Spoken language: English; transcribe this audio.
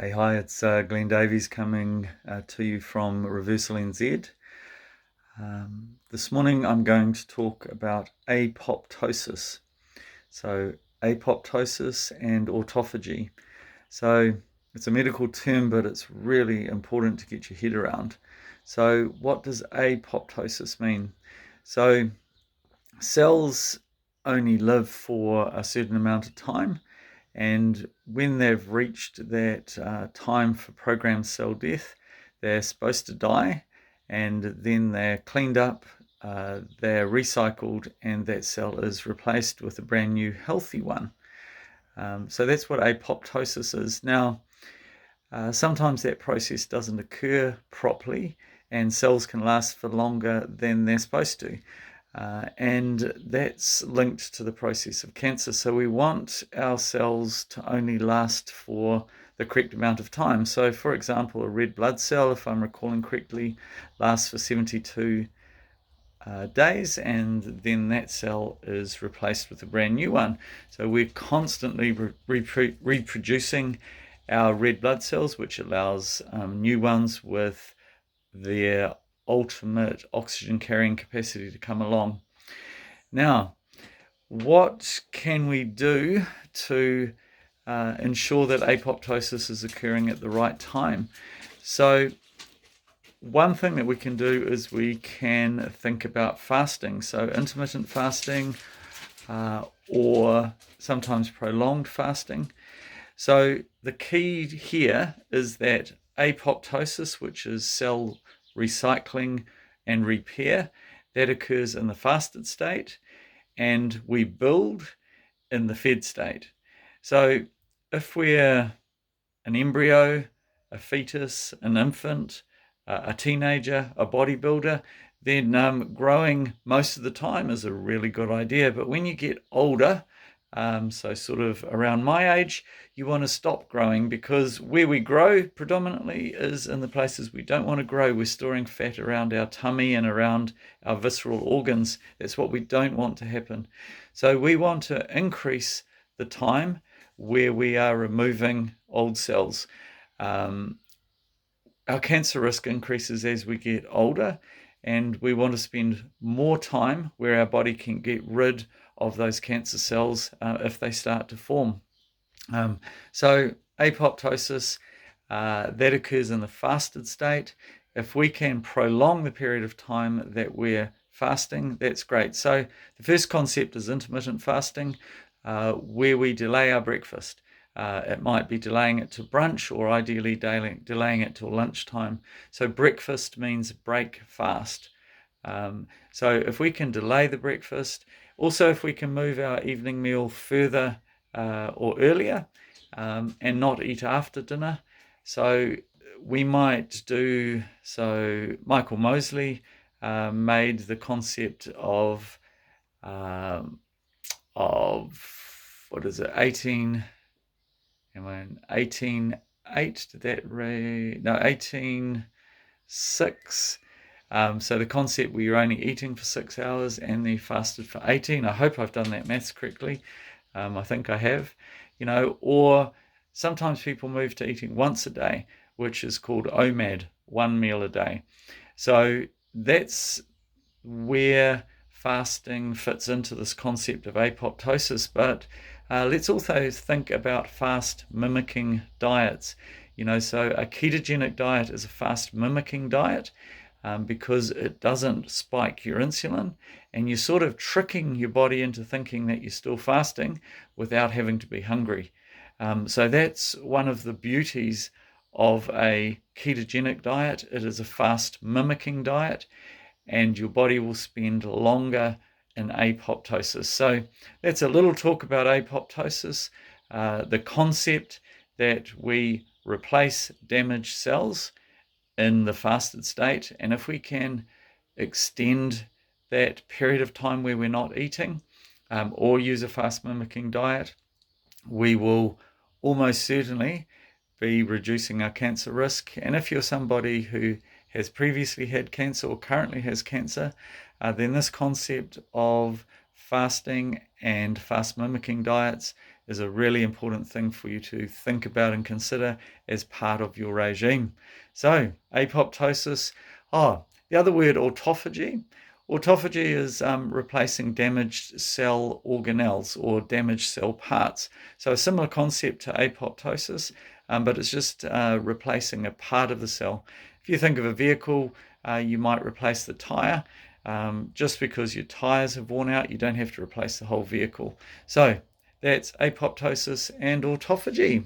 Hey, hi, it's Glenn Davies coming to you from Reversal NZ. This morning I'm going to talk about apoptosis. So, apoptosis and autophagy. So, it's a medical term, but it's really important to get your head around. So, what does apoptosis mean? So, cells only live for a certain amount of time. And when they've reached that time for programmed cell death, they're supposed to die, and then they're cleaned up, they're recycled, and that cell is replaced with a brand new healthy one. So that's what apoptosis is. Now, sometimes that process doesn't occur properly, and cells can last for longer than they're supposed to. And that's linked to the process of cancer. So we want our cells to only last for the correct amount of time. So, for example, a red blood cell, if I'm recalling correctly, lasts for 72 days, and then that cell is replaced with a brand new one. So we're constantly reproducing our red blood cells, which allows new ones with their ultimate oxygen carrying capacity to come along. Now, what can we do to ensure that apoptosis is occurring at the right time? So, one thing that we can do is we can think about fasting. So, intermittent fasting or sometimes prolonged fasting. So, the key here is that apoptosis, which is cell recycling and repair, that occurs in the fasted state, and we build in the fed state. So if we're an embryo, a fetus, an infant, a teenager, a bodybuilder, then growing most of the time is a really good idea. But when you get older, so sort of around my age, you want to stop growing, because where we grow predominantly is in the places we don't want to grow. We're storing fat around our tummy and around our visceral organs. That's what we don't want to happen. So we want to increase the time where we are removing old cells. Our cancer risk increases as we get older, and we want to spend more time where our body can get rid of those cancer cells if they start to form. So apoptosis, that occurs in the fasted state. If we can prolong the period of time that we're fasting, that's great. So the first concept is intermittent fasting, where we delay our breakfast. It might be delaying it to brunch, or ideally delaying it till lunchtime. So breakfast means break fast. So if we can delay the breakfast, also if we can move our evening meal further or earlier, and not eat after dinner. So we might do, so Michael Mosley made the concept of what is it, 18.8, did that no, 18.6. So the concept where you're only eating for 6 hours and then fasted for 18. I hope I've done that maths correctly. I think I have, or sometimes people move to eating once a day, which is called OMAD, one meal a day. So that's where fasting fits into this concept of apoptosis. But let's also think about fast mimicking diets. So a ketogenic diet is a fast mimicking diet, because it doesn't spike your insulin, and you're sort of tricking your body into thinking that you're still fasting without having to be hungry. So that's one of the beauties of a ketogenic diet. It is a fast mimicking diet, and your body will spend longer in apoptosis. So that's a little talk about apoptosis, the concept that we replace damaged cells in the fasted state. And if we can extend that period of time where we're not eating, or use a fast mimicking diet, we will almost certainly be reducing our cancer risk. And if you're somebody who has previously had cancer or currently has cancer, then this concept of fasting and fast mimicking diets is a really important thing for you to think about and consider as part of your regime. So, apoptosis. The other word, autophagy. Autophagy is replacing damaged cell organelles or damaged cell parts. So a similar concept to apoptosis, but it's just replacing a part of the cell. If you think of a vehicle, you might replace the tire. Just because your tires have worn out, you don't have to replace the whole vehicle. So that's apoptosis and autophagy.